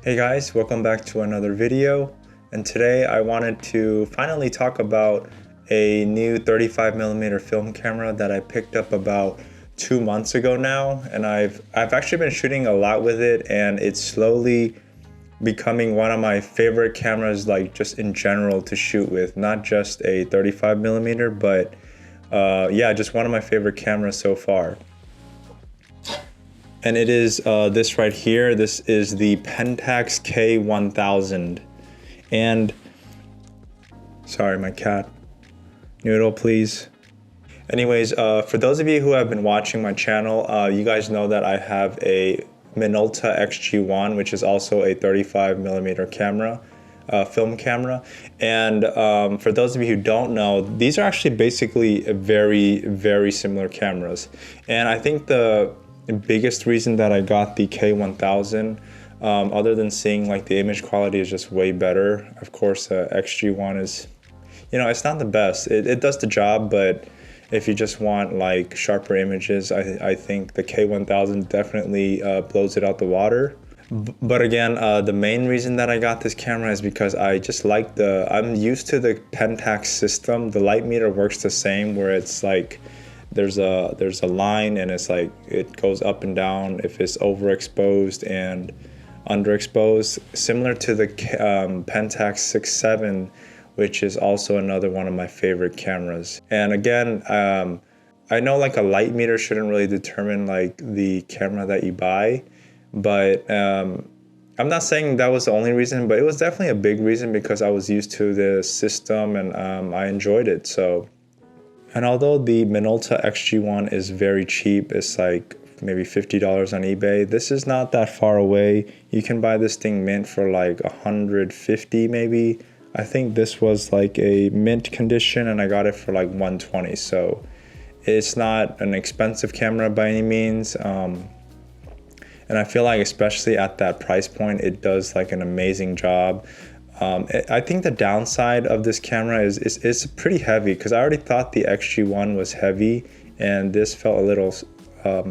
Hey guys, welcome back to another video. And today I wanted to finally talk about a new 35mm film camera that I picked up about 2 months ago now. And I've actually been shooting a lot with it, and it's slowly becoming one of my favorite cameras, like just in general to shoot with, not just a 35mm, but yeah, just one of my favorite cameras so far. And it is this right here. This is the Pentax K1000. And sorry, my cat. Noodle, please. Anyways, for those of you who have been watching my channel, you guys know that I have a Minolta XG1, which is also a 35mm camera, film camera. And for those of you who don't know, these are actually basically very, very similar cameras. And I think the biggest reason that I got the K1000, other than seeing like the image quality is just way better. Of course, XG1 is, it's not the best. It does the job, but if you just want like sharper images, I think the K1000 definitely blows it out the water. But again, the main reason that I got this camera is because I just like I'm used to the Pentax system. The light meter works the same, where it's like, there's a line, and it's like it goes up and down if it's overexposed and underexposed, similar to the Pentax 6.7, which is also another one of my favorite cameras. And again, I know like a light meter shouldn't really determine like the camera that you buy, but I'm not saying that was the only reason, but it was definitely a big reason because I was used to the system, and I enjoyed it. So. And although the Minolta XG1 is very cheap, it's like maybe $50 on eBay, this is not that far away. You can buy this thing mint for like $150 maybe. I think this was like a mint condition, and I got it for like $120. So it's not an expensive camera by any means. And I feel like especially at that price point, it does like an amazing job. I think the downside of this camera is it's pretty heavy, because I already thought the XG1 was heavy, and this felt a little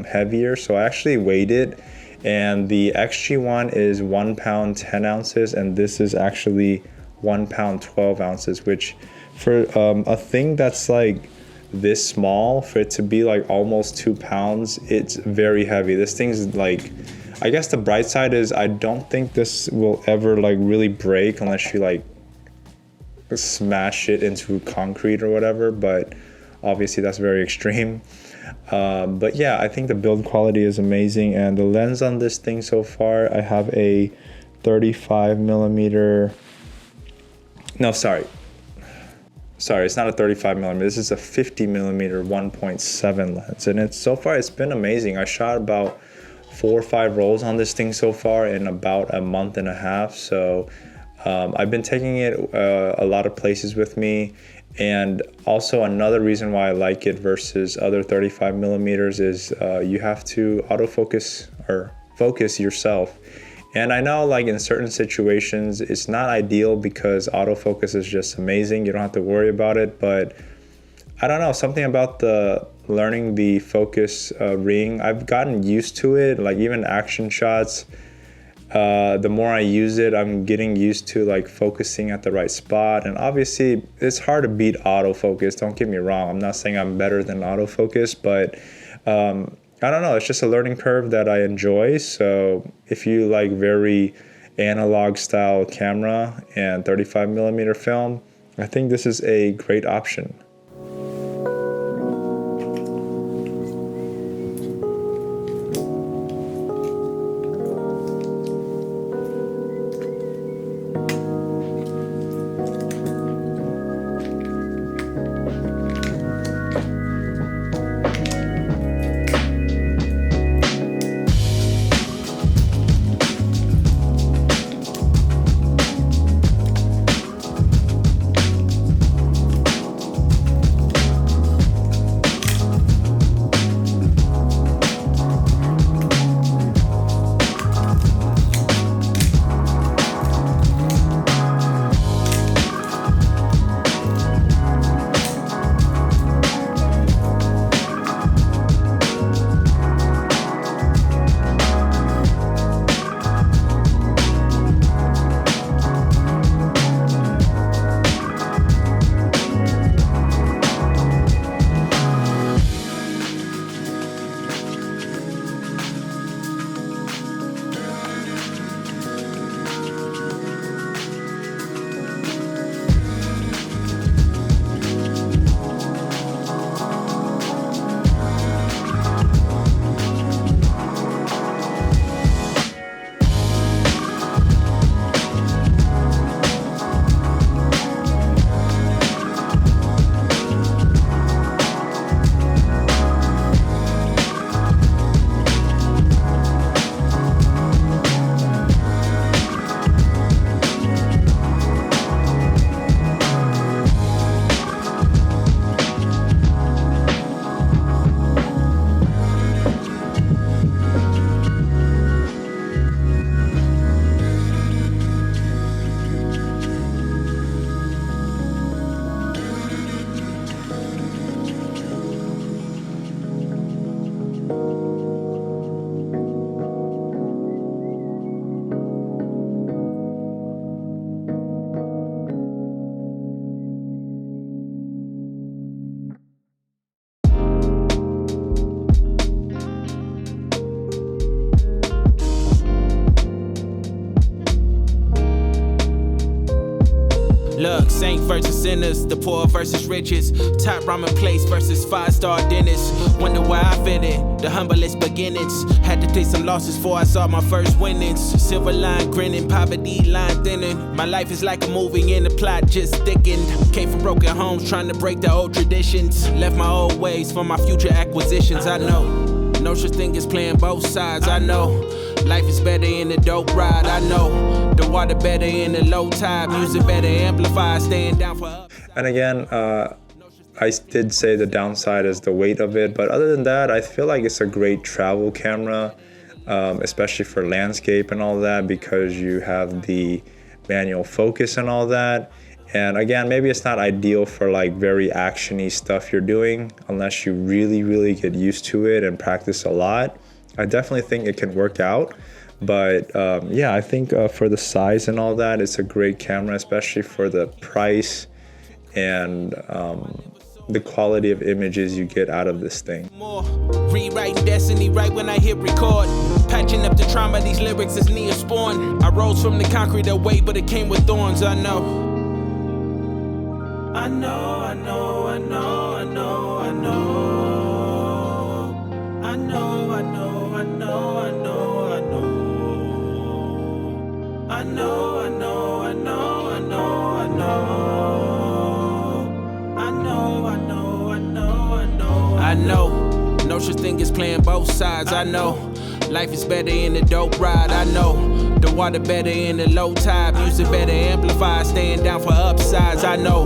heavier. So I actually weighed it, and the XG1 is 1 pound 10 ounces, and this is actually 1 pound 12 ounces, which for a thing that's like this small, for it to be like almost 2 pounds, it's very heavy. This thing's like, I guess the bright side is I don't think this will ever like really break unless you like smash it into concrete or whatever, but obviously that's very extreme. But yeah, I think the build quality is amazing, and the lens on this thing so far, I have a 35mm. No, sorry, it's not a 35mm. This is a 50mm 1.7 lens, and it's been amazing. I shot about 4 or 5 rolls on this thing so far in about a month and a half. So I've been taking it a lot of places with me. And also another reason why I like it versus other 35mm is you have to autofocus or focus yourself. And I know like in certain situations it's not ideal because autofocus is just amazing. You don't have to worry about it, but I don't know, something about learning the focus ring, I've gotten used to it. Like even action shots, the more I use it, I'm getting used to like focusing at the right spot. And obviously it's hard to beat autofocus, don't get me wrong. I'm not saying I'm better than autofocus, but I don't know, it's just a learning curve that I enjoy. So if you like very analog style camera and 35mm film, I think this is a great option. versus sinners, the poor versus riches, top ramen place versus 5-star dinners. Wonder where I fit in, the humblest beginnings. Had to take some losses before I saw my first winnings. Silver line grinning, poverty line thinning. My life is like a movie and the plot just thickened. Came from broken homes trying to break the old traditions. Left my old ways for my future acquisitions. I know, no such thing as playing both sides. I know, life is better in the dope ride. I know, the water better in the low tide. Music better amplified, staying down for up. And again, I did say the downside is the weight of it, but other than that, I feel like it's a great travel camera, especially for landscape and all that, because you have the manual focus and all that. And again, maybe it's not ideal for like very actiony stuff you're doing unless you really get used to it and practice a lot. I definitely think it can work out, but yeah, I think for the size and all that, it's a great camera, especially for the price and the quality of images you get out of this thing. Rewriting destiny right when I hit record. Patching up the trauma, these lyrics is Neosporin. I rose from the concrete away, but it came with thorns. I know. I know. I know. I know. I know. I know. I know. I know. I know. I know. I know. I know. I know. I know. I know. I know. I know. No such thing as playing both sides. I know, life is better in the dope ride. I know, the water better in the low tide. Music better amplified, staying down for upsides. I know,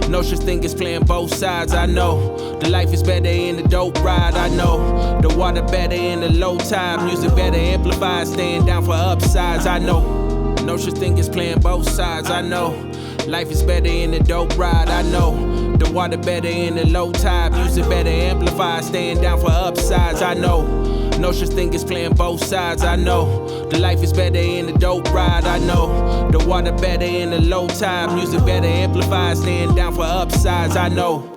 no such thing as playing both sides. I know, the life is better in the dope ride. I know, the water better in the low tide. Music better amplified, staying down for upsides. I know, no such thing as playing both sides. I know, life is better in the dope ride. I know, the water better in the low tide. Music better amplified, staying down for upsides. I know, no such thing as playing both sides. I know, the life is better in the dope ride. I know, the water better in the low tide. Music better amplified, staying down for upsides. I know.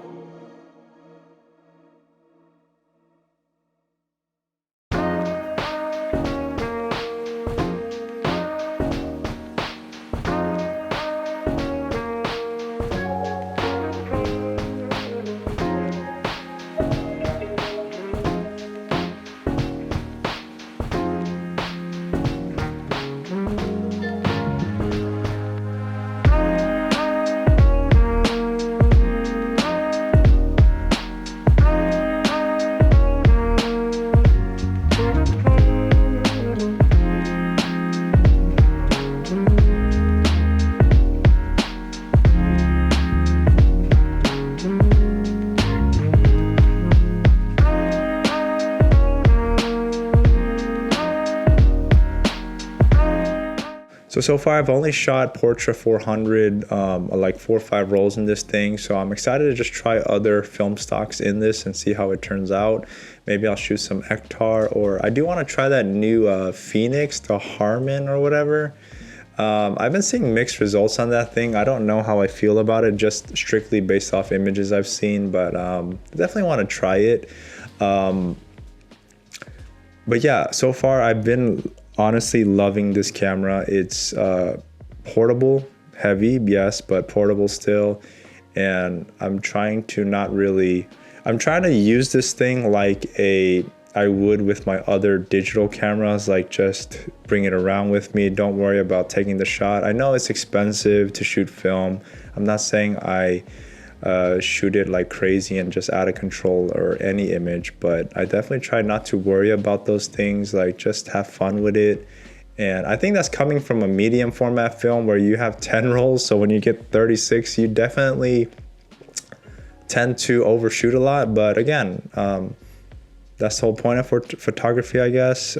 So far I've only shot Portra 400, like 4 or 5 rolls in this thing. So I'm excited to just try other film stocks in this and see how it turns out. Maybe I'll shoot some Ektar, or I do want to try that new Phoenix, the Harman or whatever. I've been seeing mixed results on that thing. I don't know how I feel about it, just strictly based off images I've seen, but definitely want to try it. But yeah, so far I've been honestly loving this camera. It's portable, heavy, yes, but portable still. And I'm trying to use this thing like I would with my other digital cameras, like just bring it around with me. Don't worry about taking the shot. I know it's expensive to shoot film. I'm not saying I shoot it like crazy and just out of control or any image, but I definitely try not to worry about those things, like just have fun with it. And I think that's coming from a medium format film where you have 10 rolls, so when you get 36 you definitely tend to overshoot a lot. But again, that's the whole point of photography, I guess.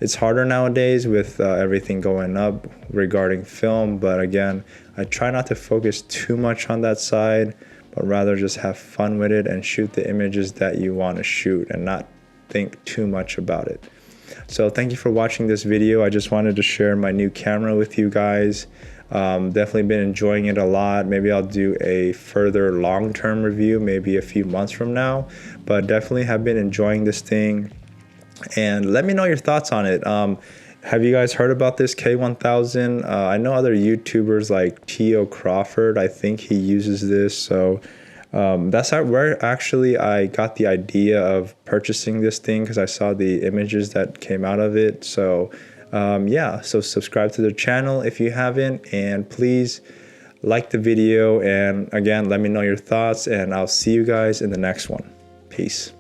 It's harder nowadays with everything going up regarding film, but again, I try not to focus too much on that side, but rather just have fun with it and shoot the images that you want to shoot and not think too much about it. So thank you for watching this video. I just wanted to share my new camera with you guys. Definitely been enjoying it a lot. Maybe I'll do a further long-term review, maybe a few months from now, but definitely have been enjoying this thing. And let me know your thoughts on it. Have you guys heard about this K1000? I know other YouTubers like Tio Crawford, I think he uses this. So that's where actually I got the idea of purchasing this thing, because I saw the images that came out of it. So yeah, so subscribe to the channel if you haven't, and please like the video, and again, let me know your thoughts, and I'll see you guys in the next one. Peace.